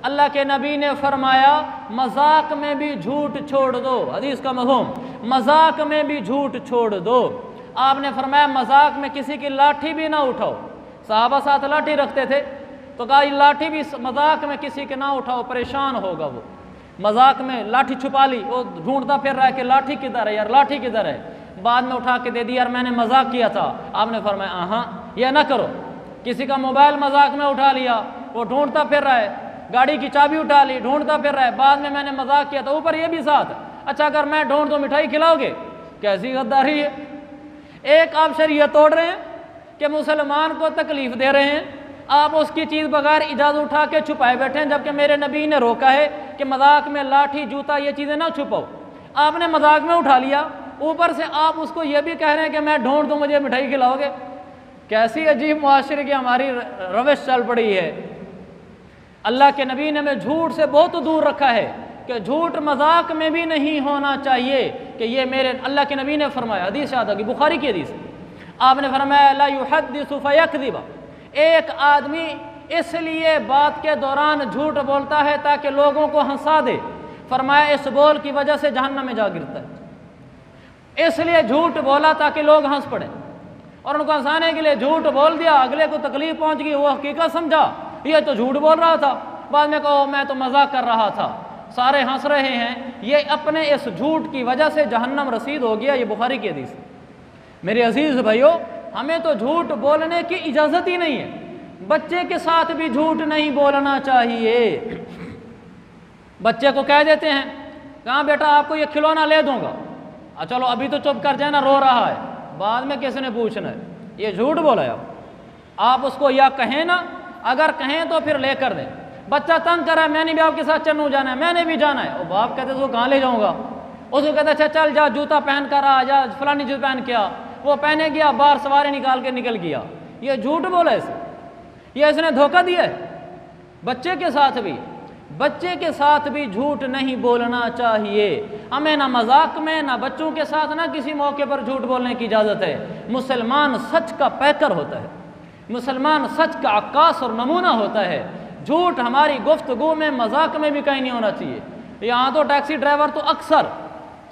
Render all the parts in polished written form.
اللہ کے نبی نے فرمایا مذاق میں بھی جھوٹ چھوڑ دو، حدیث کا مفہوم، مذاق میں بھی جھوٹ چھوڑ دو۔ آپ نے فرمایا مذاق میں کسی کی لاٹھی بھی نہ اٹھاؤ، صحابہ ساتھ لاٹھی رکھتے تھے تو کہا یہ لاٹھی بھی مذاق میں کسی کے نہ اٹھاؤ، پریشان ہوگا وہ، مذاق میں لاٹھی چھپا لی، وہ ڈھونڈتا پھر رہا ہے کہ لاٹھی کدھر ہے یار، لاٹھی کدھر ہے، بعد میں اٹھا کے دے دی، یار میں نے مذاق کیا تھا۔ آپ نے فرمایا ہاں یہ نہ کرو۔ کسی کا موبائل مذاق میں اٹھا لیا، وہ ڈھونڈتا پھر رہا ہے، گاڑی کی چابی اٹھا لی، ڈھونڈتا پھر رہا ہے، بعد میں نے مذاق کیا تھا، اوپر یہ بھی ساتھ، اچھا اگر میں ڈھونڈ دوں مٹھائی کھلاؤ گے؟ کیسی غداری ہے! ایک آپ شریعت توڑ رہے ہیں کہ مسلمان کو تکلیف دے رہے ہیں، آپ اس کی چیز بغیر اجازت اٹھا کے چھپائے بیٹھے ہیں، جبکہ میرے نبی نے روکا ہے کہ مذاق میں لاٹھی جوتا یہ چیزیں نہ چھپاؤ۔ آپ نے مذاق میں اٹھا لیا، اوپر سے آپ اس کو یہ بھی کہہ رہے ہیں کہ میں ڈھونڈ دوں مجھے مٹھائی کھلاؤ گے؟ کیسی عجیب معاشرے کی ہماری روش چل پڑی ہے۔ اللہ کے نبی نے ہمیں جھوٹ سے بہت دور رکھا ہے کہ جھوٹ مذاق میں بھی نہیں ہونا چاہیے، کہ یہ میرے اللہ کے نبی نے فرمایا، حدیث یاد آگی، بخاری کی حدیث، آپ نے فرمایا لا یحدث فیکذب، ایک آدمی اس لیے بات کے دوران جھوٹ بولتا ہے تاکہ لوگوں کو ہنسا دے، فرمایا اس بول کی وجہ سے جہنم میں جا گرتا ہے۔ اس لیے جھوٹ بولا تاکہ لوگ ہنس پڑیں، اور ان کو ہنسانے کے لیے جھوٹ بول دیا، اگلے کو تکلیف پہنچ گئی، وہ حقیقت سمجھا یہ تو جھوٹ بول رہا تھا، بعد میں کہو میں تو مذاق کر رہا تھا، سارے ہنس رہے ہیں، یہ اپنے اس جھوٹ کی وجہ سے جہنم رسید ہو گیا۔ یہ بخاری کی حدیث۔ میرے عزیز بھائیو، ہمیں تو جھوٹ بولنے کی اجازت ہی نہیں ہے، بچے کے ساتھ بھی جھوٹ نہیں بولنا چاہیے۔ بچے کو کہہ دیتے ہیں کہاں بیٹا آپ کو یہ کھلونا لے دوں گا، چلو ابھی تو چپ کر جائے نا، رو رہا ہے، بعد میں کس نے پوچھنا ہے، یہ جھوٹ بولا ہے۔ آپ اس کو یا کہیں نا، اگر کہیں تو پھر لے کر دیں۔ بچہ تنگ کر رہا ہے میں نے بھی آپ کے ساتھ چنو جانا ہے، میں نے بھی جانا ہے، اور باپ کہتے ہیں تو کہاں لے جاؤں گا، اس کو کہتا اچھا چل جا جوتا پہن کر آ جا، فلانی چیز پہن کے آ، وہ پہنے گیا، باہر سواری نکال کے نکل گیا، یہ جھوٹ بولا ہے، یہ اس نے دھوکہ دیا ہے۔ بچے کے ساتھ بھی جھوٹ نہیں بولنا چاہیے، ہمیں نہ مذاق میں نہ بچوں کے ساتھ نہ کسی موقع پر جھوٹ بولنے کی اجازت ہے۔ مسلمان سچ کا پیکر ہوتا ہے، مسلمان سچ کا عکاس اور نمونہ ہوتا ہے، جھوٹ ہماری گفتگو میں مذاق میں بھی کہیں نہیں ہونا چاہیے۔ یہاں تو ٹیکسی ڈرائیور تو اکثر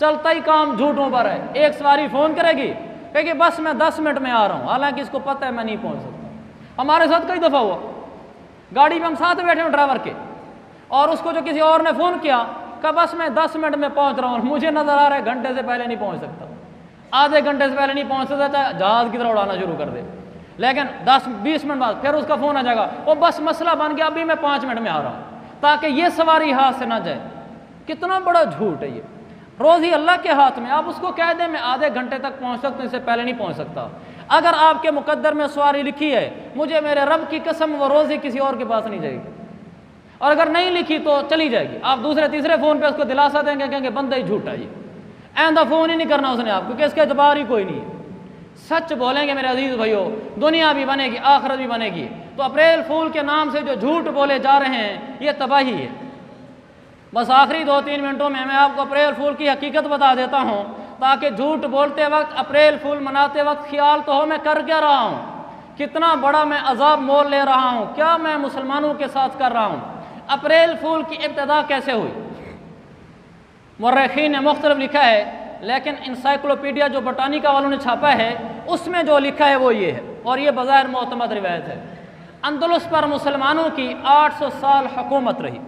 چلتا ہی کام جھوٹوں پر ہے، ایک سواری فون کرے گی کہ بس میں 10 منٹ میں آ رہا ہوں، حالانکہ اس کو پتہ ہے میں نہیں پہنچ سکتا۔ ہمارے ساتھ کئی دفعہ ہوا، گاڑی میں ہم ساتھ بیٹھے ہیں ڈرائیور کے، اور اس کو جو کسی اور نے فون کیا کہ بس میں 10 منٹ میں پہنچ رہا ہوں، مجھے نظر آ رہا ہے گھنٹے سے پہلے نہیں پہنچ سکتا، آدھے گھنٹے سے پہلے نہیں پہنچ سکتا، چاہے جہاز کی طرح اڑانا شروع کر دے، لیکن 10-20 منٹ بعد پھر اس کا فون آ جائے گا، وہ بس مسئلہ بن گیا، ابھی میں 5 منٹ میں آ رہا ہوں، تاکہ یہ سواری ہاتھ سے نہ جائے۔ کتنا بڑا جھوٹ ہے یہ، روزی اللہ کے ہاتھ میں، آپ اس کو کہہ دیں میں آدھے گھنٹے تک پہنچ سکتا ہوں، اس سے پہلے نہیں پہنچ سکتا۔ اگر آپ کے مقدر میں سواری لکھی ہے، مجھے میرے رب کی قسم وہ روزی کسی اور کے پاس نہیں جائے گی، اور اگر نہیں لکھی تو چلی جائے گی۔ آپ دوسرے تیسرے فون پہ اس کو دلاسا دیں گے، کہیں گے بندہ ہی جھوٹا ہے، یہ آئندہ فون ہی نہیں کرنا اس نے آپ کو، کہ اس کے اعتبار ہی کوئی نہیں ہے۔ سچ بولیں گے میرے عزیز بھائیو، دنیا بھی بنے گی، آخرت بھی بنے گی۔ تو اپریل فول کے نام سے جو جھوٹ بولے جا رہے ہیں یہ تباہی ہے۔ بس آخری 2-3 منٹوں میں میں آپ کو اپریل فول کی حقیقت بتا دیتا ہوں، تاکہ جھوٹ بولتے وقت، اپریل فول مناتے وقت خیال تو ہو میں کر کیا رہا ہوں، کتنا بڑا میں عذاب مول لے رہا ہوں، کیا میں مسلمانوں کے ساتھ کر رہا ہوں۔ اپریل فول کی ابتدا کیسے ہوئی؟ مورخین نے مختلف لکھا ہے، لیکن انسائکلوپیڈیا جو بٹانیکا والوں نے چھاپا ہے اس میں جو لکھا ہے وہ یہ ہے، اور یہ بظاہر معتمد روایت ہے۔ اندلس پر مسلمانوں کی 800 سال حکومت رہی،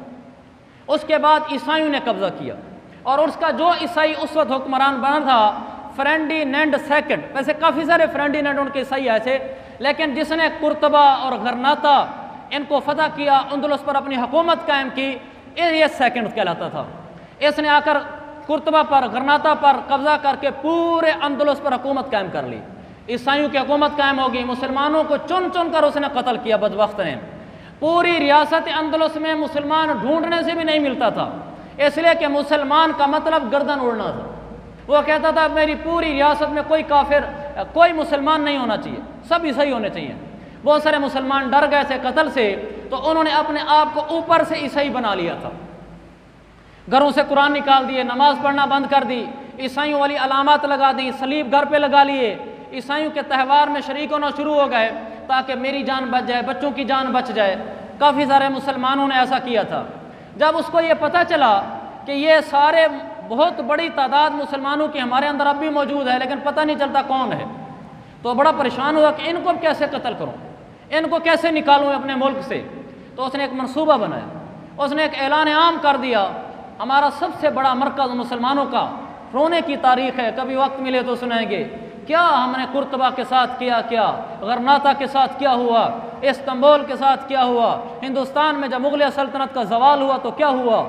اس کے بعد عیسائیوں نے قبضہ کیا، اور اس کا جو عیسائی اس وقت حکمران بنا تھا فرینڈینینڈ سیکنڈ، ویسے کافی سارے فرینڈینینڈ ان کے عیسائی آئے تھے، لیکن جس نے قرطبہ اور غرناطہ ان کو فتح کیا، اندلس پر اپنی حکومت قائم کی، یہ سیکنڈ کہلاتا تھا۔ اس نے آ کر قرطبہ پر، غرناطہ پر قبضہ کر کے پورے اندلس پر حکومت قائم کر لی، عیسائیوں کی حکومت قائم ہوگی، مسلمانوں کو چن چن کر اس نے قتل کیا بدبخت نے۔ پوری ریاست اندلس میں مسلمان ڈھونڈنے سے بھی نہیں ملتا تھا، اس لیے کہ مسلمان کا مطلب گردن اڑنا تھا۔ وہ کہتا تھا میری پوری ریاست میں کوئی کافر، کوئی مسلمان نہیں ہونا چاہیے، سب عیسائی ہونے چاہیے۔ بہت سارے مسلمان ڈر گئے تھے قتل سے، تو انہوں نے اپنے آپ کو اوپر سے عیسائی بنا لیا تھا، گھروں سے قرآن نکال دیے، نماز پڑھنا بند کر دی، عیسائیوں والی علامات لگا دی، صلیب گھر پہ لگا لیے، عیسائیوں کے تہوار میں شریک ہونا شروع ہو گئے تاکہ میری جان بچ جائے، بچوں کی جان بچ جائے۔ کافی سارے مسلمانوں نے ایسا کیا تھا۔ جب اس کو یہ پتہ چلا کہ یہ سارے بہت بڑی تعداد مسلمانوں کی ہمارے اندر اب بھی موجود ہے لیکن پتہ نہیں چلتا کون ہے، تو بڑا پریشان ہوا کہ ان کو کیسے قتل کروں، ان کو کیسے نکالوں اپنے ملک سے۔ تو اس نے ایک منصوبہ بنایا، اس نے ایک اعلان عام کر دیا، ہمارا سب سے بڑا مرکز مسلمانوں کا رونے کی تاریخ ہے، کبھی وقت ملے تو سنائیں گے کیا ہم نے قرطبہ کے ساتھ کیا، کیا غرناطہ کے ساتھ کیا ہوا، استنبول کے ساتھ کیا ہوا، ہندوستان میں جب مغلیہ سلطنت کا زوال ہوا تو کیا ہوا۔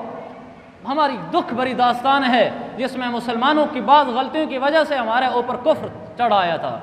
ہماری دکھ بھری داستان ہے جس میں مسلمانوں کی بعض غلطیوں کی وجہ سے ہمارے اوپر کفر چڑھ آیا تھا۔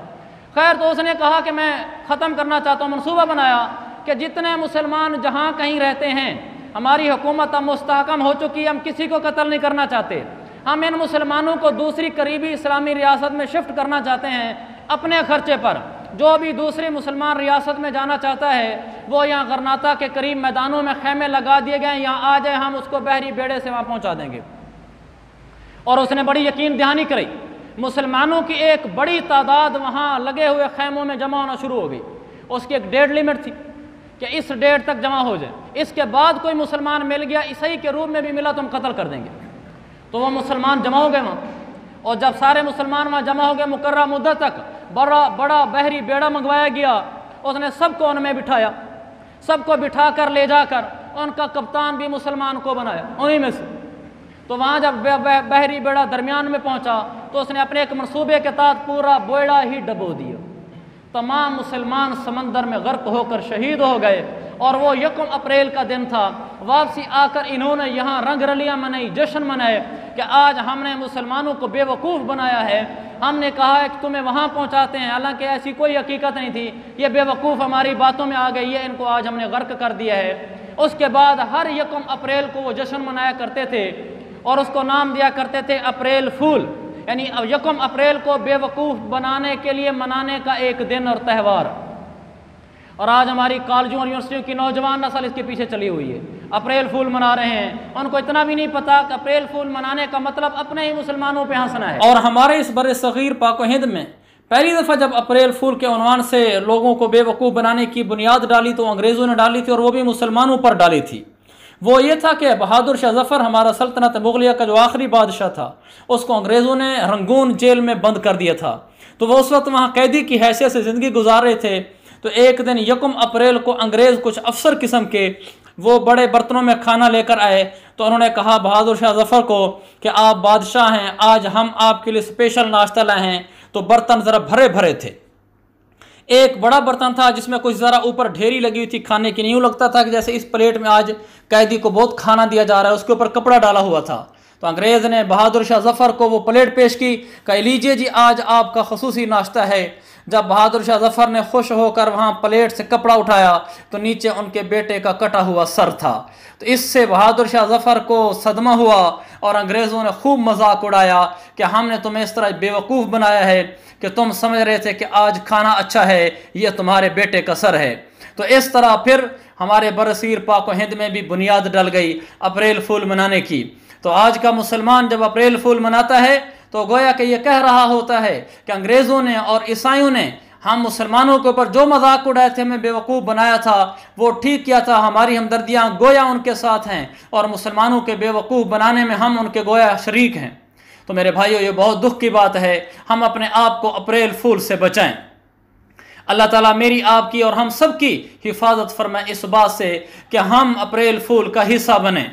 خیر، تو اس نے کہا کہ میں ختم کرنا چاہتا ہوں، منصوبہ بنایا کہ جتنے مسلمان جہاں کہیں رہتے ہیں، ہماری حکومت اب مستحکم ہو چکی ہے، ہم کسی کو قتل نہیں کرنا چاہتے، ہم ان مسلمانوں کو دوسری قریبی اسلامی ریاست میں شفٹ کرنا چاہتے ہیں اپنے خرچے پر۔ جو بھی دوسری مسلمان ریاست میں جانا چاہتا ہے وہ یہاں غرناطہ کے قریب میدانوں میں خیمے لگا دیے گئے ہیں، یہاں آ جائے، ہم اس کو بحری بیڑے سے وہاں پہنچا دیں گے۔ اور اس نے بڑی یقین دہانی کری، مسلمانوں کی ایک بڑی تعداد وہاں لگے ہوئے خیموں میں جمع ہونا شروع ہو گئی۔ اس کی ایک ڈیٹ لیمٹ تھی کہ اس ڈیٹ تک جمع ہو جائے، اس کے بعد کوئی مسلمان مل گیا، عیسائی کے روپ میں بھی ملا تو ہم قتل کر دیں گے۔ تو وہ مسلمان جمع ہو گئے وہاں، اور جب سارے مسلمان وہاں جمع ہو گئے مقررہ مدت تک بڑا بحری بیڑا منگوایا گیا، اس نے سب کو ان میں بٹھایا، سب کو بٹھا کر لے جا کر ان کا کپتان بھی مسلمان کو بنایا انہی میں سے۔ تو وہاں جب بحری بیڑا درمیان میں پہنچا تو اس نے اپنے ایک منصوبے کے تحت پورا بیڑا ہی ڈبو دیا، تمام مسلمان سمندر میں غرق ہو کر شہید ہو گئے۔ اور وہ 1 اپریل کا دن تھا، واپسی آ کر انہوں نے یہاں رنگ رلیاں منائی، جشن منائے کہ آج ہم نے مسلمانوں کو بے وقوف بنایا ہے، ہم نے کہا ہے کہ تمہیں وہاں پہنچاتے ہیں، حالانکہ ایسی کوئی حقیقت نہیں تھی، یہ بے وقوف ہماری باتوں میں آ گئی ہے، ان کو آج ہم نے غرق کر دیا ہے۔ اس کے بعد ہر 1 اپریل کو وہ جشن منایا کرتے تھے اور اس کو نام دیا کرتے تھے اپریل فول، یعنی 1 اپریل کو بے وقوف بنانے کے لیے منانے کا ایک دن اور تہوار۔ اور آج ہماری کالجوں اور یونیورسٹیوں کی نوجوان نسل اس کے پیچھے چلی ہوئی ہے، اپریل فول منا رہے ہیں، ان کو اتنا بھی نہیں پتا کہ اپریل فول منانے کا مطلب اپنے ہی مسلمانوں پہ ہنسنا ہے۔ اور ہمارے اس بر صغیر پاک و ہند میں پہلی دفعہ جب اپریل فول کے عنوان سے لوگوں کو بے وقوف بنانے کی بنیاد ڈالی تو انگریزوں نے ڈالی تھی، اور وہ بھی مسلمانوں پر ڈالی تھی۔ وہ یہ تھا کہ بہادر شاہ ظفر ہمارا سلطنت مغلیہ کا جو آخری بادشاہ تھا، اس کو انگریزوں نے رنگون جیل میں بند کر دیا تھا، تو وہ اس وقت وہاں قیدی کی حیثیت سے زندگی گزار رہے تھے۔ تو ایک دن 1 اپریل کو انگریز کچھ افسر قسم کے وہ بڑے برتنوں میں کھانا لے کر آئے، تو انہوں نے کہا بہادر شاہ ظفر کو کہ آپ بادشاہ ہیں، آج ہم آپ کے لیے اسپیشل ناشتہ لائے ہیں۔ تو برتن ذرا بھرے بھرے تھے، ایک بڑا برتن تھا جس میں کچھ ذرا اوپر ڈھیری لگی ہوئی تھی کھانے کی، نہیں یوں لگتا تھا کہ جیسے اس پلیٹ میں آج قیدی کو بہت کھانا دیا جا رہا ہے، اس کے اوپر کپڑا ڈالا ہوا تھا۔ تو انگریز نے بہادر شاہ ظفر کو وہ پلیٹ پیش کی، کہا لیجئے جی آج آپ کا خصوصی ناشتہ ہے۔ جب بہادر شاہ ظفر نے خوش ہو کر وہاں پلیٹ سے کپڑا اٹھایا تو نیچے ان کے بیٹے کا کٹا ہوا سر تھا۔ تو اس سے بہادر شاہ ظفر کو صدمہ ہوا اور انگریزوں نے خوب مذاق اڑایا کہ ہم نے تمہیں اس طرح بے وقوف بنایا ہے کہ تم سمجھ رہے تھے کہ آج کھانا اچھا ہے، یہ تمہارے بیٹے کا سر ہے۔ تو اس طرح پھر ہمارے برصغیر پاک و ہند میں بھی بنیاد ڈل گئی اپریل فول منانے کی۔ تو آج کا مسلمان جب اپریل فول مناتا ہے تو گویا کہ یہ کہہ رہا ہوتا ہے کہ انگریزوں نے اور عیسائیوں نے ہم مسلمانوں کے اوپر جو مذاق اڑائے تھے، ہمیں بے وقوف بنایا تھا، وہ ٹھیک کیا تھا، ہماری ہمدردیاں گویا ان کے ساتھ ہیں، اور مسلمانوں کے بے وقوف بنانے میں ہم ان کے گویا شریک ہیں۔ تو میرے بھائیو، یہ بہت دکھ کی بات ہے، ہم اپنے آپ کو اپریل فول سے بچائیں۔ اللہ تعالیٰ میری آپ کی اور ہم سب کی حفاظت فرمائے اس بات سے کہ ہم اپریل فول کا حصہ بنیں۔